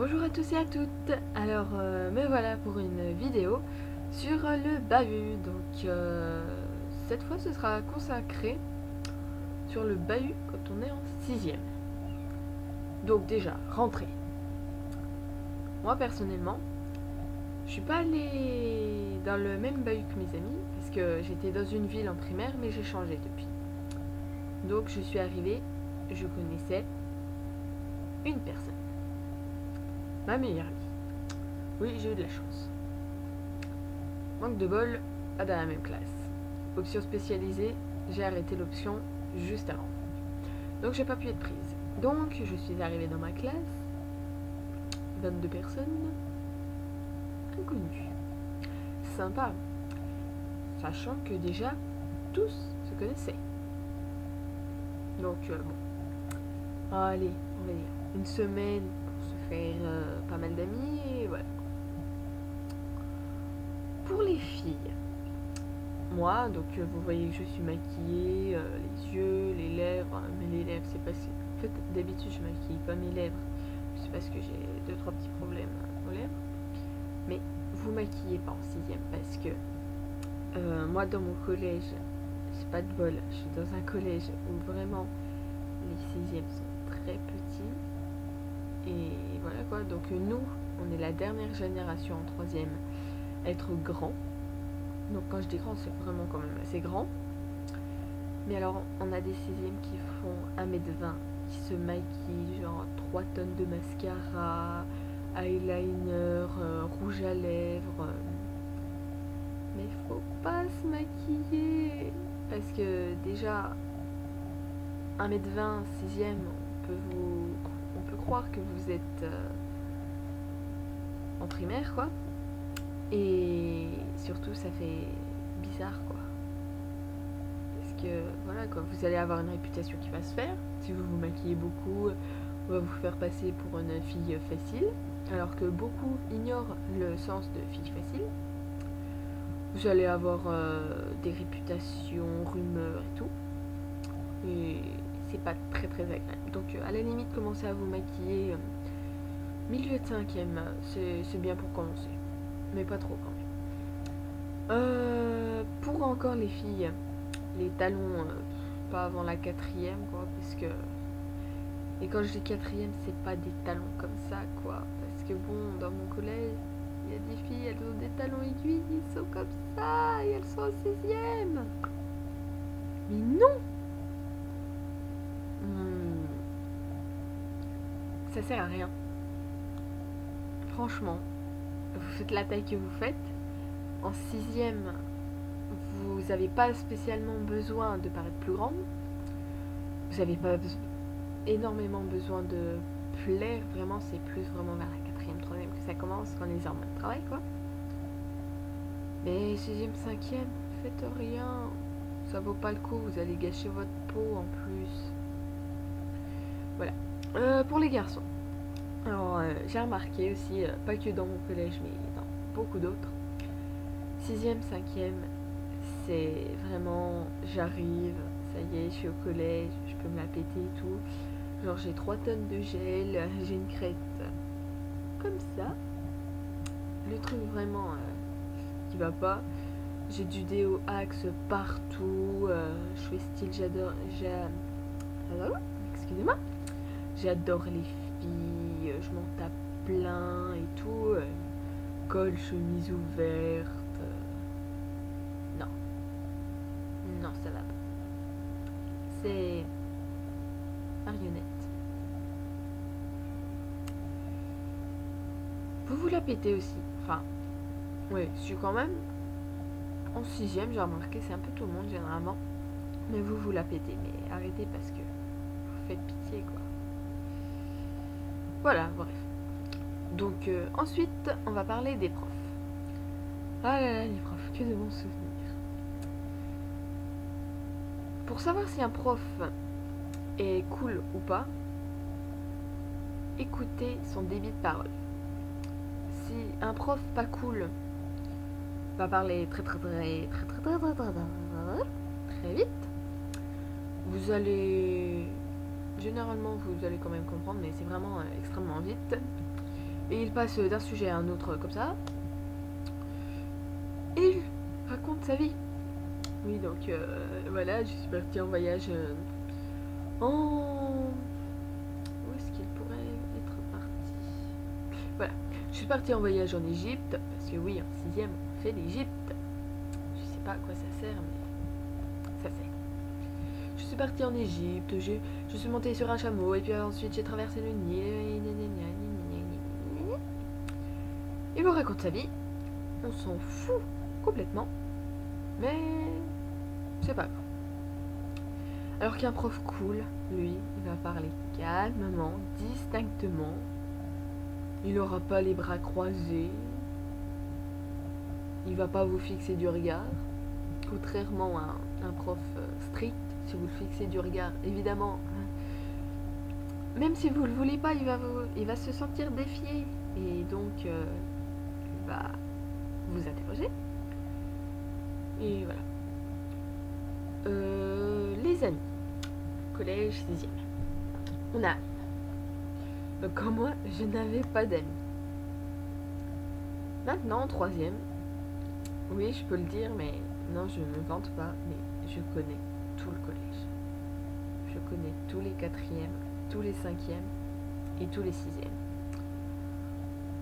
Bonjour à tous et à toutes. Alors, me voilà pour une vidéo sur le bahut. Donc, cette fois, ce sera consacré sur le bahut quand on est en 6e. Donc déjà, rentrée. Moi, personnellement, je suis pas allée dans le même bahut que mes amis parce que j'étais dans une ville en primaire, mais j'ai changé depuis. Donc, je suis arrivée, je connaissais une personne, ma meilleure amie. Oui, j'ai eu de la chance. Manque de bol, pas dans la même classe. Option spécialisée, j'ai arrêté l'option juste avant. Donc j'ai pas pu être prise. Donc je suis arrivée dans ma classe, 22 personnes, inconnues. Sympa, sachant que déjà tous se connaissaient. Donc bon, allez, on va dire une semaine pour se faire pas mal d'amis et voilà. Pour les filles, moi, donc vous voyez que je suis maquillée, les yeux, les lèvres, mais les lèvres c'est pas... En fait, d'habitude je maquille pas mes lèvres, c'est parce que j'ai 2-3 petits problèmes aux lèvres, mais vous maquillez pas en 6e parce que moi dans mon collège, j'ai pas de bol, je suis dans un collège où vraiment les 6e sont très petits, et voilà quoi, donc nous, on est la dernière génération en 3e à être grand. Donc quand je dis grand, c'est vraiment quand même assez grand. Mais alors, on a des 6e qui font 1m20, qui se maquillent, genre 3 tonnes de mascara, eyeliner, rouge à lèvres. Mais faut pas se maquiller. Parce que déjà, 1m20, 6e, on peut croire que vous êtes en primaire, quoi. Et surtout, ça fait bizarre, quoi. Parce que, voilà, quoi, vous allez avoir une réputation qui va se faire. Si vous vous maquillez beaucoup, on va vous faire passer pour une fille facile. Alors que beaucoup ignorent le sens de fille facile. Vous allez avoir des réputations, rumeurs et tout. Et c'est pas très très agréable. Donc, à la limite, commencez à vous maquiller milieu de 5e, c'est bien pour commencer. Mais pas trop quand même. Pour encore les filles, les talons, pas avant la 4e, quoi, parce que... Et quand je dis 4e, c'est pas des talons comme ça, quoi. Parce que bon, dans mon collège, il y a des filles, elles ont des talons aiguilles, ils sont comme ça, et elles sont en 6e. Mais non. Ça sert à rien. Franchement, vous faites la taille que vous faites. En 6e, vous n'avez pas spécialement besoin de paraître plus grande. Vous n'avez pas énormément besoin de plaire. Vraiment, c'est plus vraiment vers la 4e, 3e que ça commence, quand les hormones travaillent, quoi. Mais 6e, 5e, faites rien. Ça vaut pas le coup, vous allez gâcher votre peau en plus. Voilà. Pour les garçons. Alors, j'ai remarqué aussi, pas que dans mon collège, mais dans beaucoup d'autres. 6e, 5e, c'est vraiment, j'arrive, ça y est, je suis au collège, je peux me la péter et tout. Genre j'ai 3 tonnes de gel, j'ai une crête comme ça. Le truc vraiment qui va pas. J'ai du déo Axe partout, je fais style, j'adore, excusez-moi, j'adore les filles, je m'en tape plein et tout. Col, chemise ouverte. Non, ça va pas. C'est marionnette. Vous la pétez aussi. Enfin, ouais, je suis quand même en 6e, j'ai remarqué, c'est un peu tout le monde généralement. Mais vous la pétez. Mais arrêtez parce que vous faites pitié, quoi. Voilà, bref. Donc, ensuite, on va parler des profs. Ah là là, les profs, que de bons souvenirs. Pour savoir si un prof est cool ou pas, écoutez son débit de parole. Si un prof pas cool va parler très vite, vous allez... Généralement, vous allez quand même comprendre, mais c'est vraiment extrêmement vite. Et il passe d'un sujet à un autre comme ça. Et il raconte sa vie. Oui, donc voilà, je suis partie en voyage en... Où est-ce qu'il pourrait être parti? Voilà, je suis partie en voyage en Égypte, parce que oui, en 6e, on fait l'Égypte. Je sais pas à quoi ça sert, mais ça sert. Je suis partie en Égypte, je suis montée sur un chameau, et puis ensuite j'ai traversé le Nil. Il vous raconte sa vie, on s'en fout complètement, mais c'est pas grave. Alors qu'un prof cool, lui, il va parler calmement, distinctement. Il n'aura pas les bras croisés. Il va pas vous fixer du regard. Contrairement à un prof strict, si vous le fixez du regard, évidemment, même si vous le voulez pas, il va se sentir défié. Et donc, il va vous interroger. Et voilà. Les amis. Collège 6e. On a. Comme moi, je n'avais pas d'amis. Maintenant, en 3e. Oui, je peux le dire, mais non, je ne me vante pas, mais je connais tout le collège. Je connais tous les 4e, tous les 5e et tous les 6e.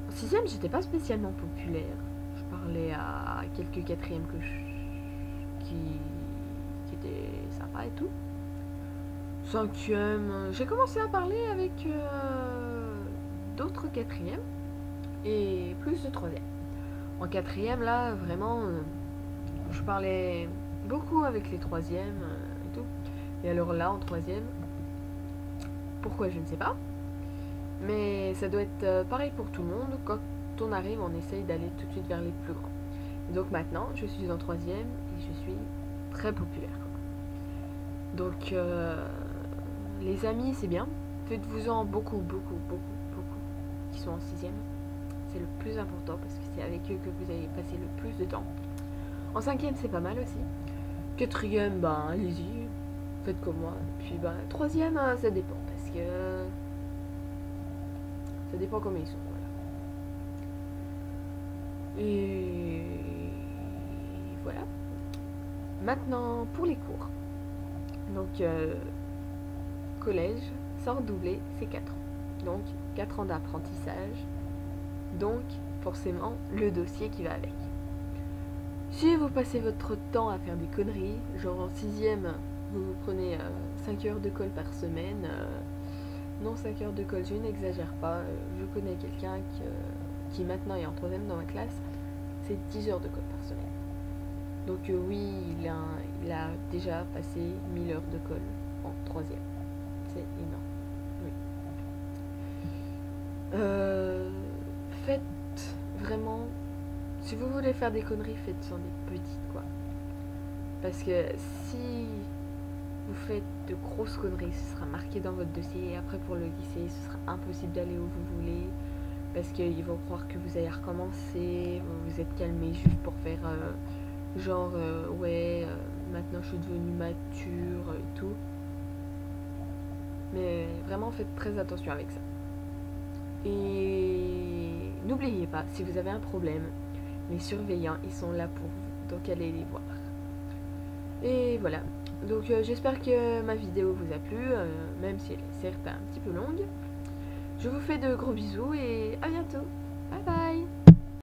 En 6e, j'étais pas spécialement populaire. Je parlais à quelques 4e qui étaient sympas et tout. 5e, j'ai commencé à parler avec d'autres 4e et plus de 3e. En 4e, là, vraiment, je parlais beaucoup avec les 3e et tout. Et alors là, en 3e, pourquoi je ne sais pas. Mais ça doit être pareil pour tout le monde. Quand on arrive, on essaye d'aller tout de suite vers les plus grands. Et donc maintenant, je suis en 3e et je suis très populaire. Donc, les amis, c'est bien. Faites-vous-en beaucoup qui sont en 6e. C'est le plus important parce que c'est avec eux que vous allez passer le plus de temps. En 5e, c'est pas mal aussi. 4e, ben allez-y, faites comme moi. Puis ben 3e, ça dépend parce que ça dépend comment ils sont. Voilà. Et voilà. Maintenant, pour les cours. Donc, collège, sans redoubler, c'est 4 ans. Donc, 4 ans d'apprentissage. Donc, forcément, le dossier qui va avec. Si vous passez votre temps à faire des conneries, genre en 6e, vous prenez 5 heures de colle par semaine. Non, 5 heures de colle, je n'exagère pas. Je connais quelqu'un qui maintenant est en 3e dans ma classe. C'est 10 heures de colle par semaine. Donc oui, il a déjà passé 1000 heures de colle en 3e. C'est énorme. Oui. Faites vraiment, si vous voulez faire des conneries, faites-en des petites, quoi. Parce que si vous faites de grosses conneries, ce sera marqué dans votre dossier. Et après, pour le lycée, ce sera impossible d'aller où vous voulez. Parce qu'ils vont croire que vous allez recommencer. Vous vous êtes calmé juste pour faire genre, ouais, maintenant je suis devenue mature et tout. Mais vraiment, faites très attention avec ça. Et n'oubliez pas, si vous avez un problème, les surveillants, ils sont là pour vous. Donc allez les voir. Et voilà. Donc j'espère que ma vidéo vous a plu, même si elle est certes un petit peu longue. Je vous fais de gros bisous et à bientôt.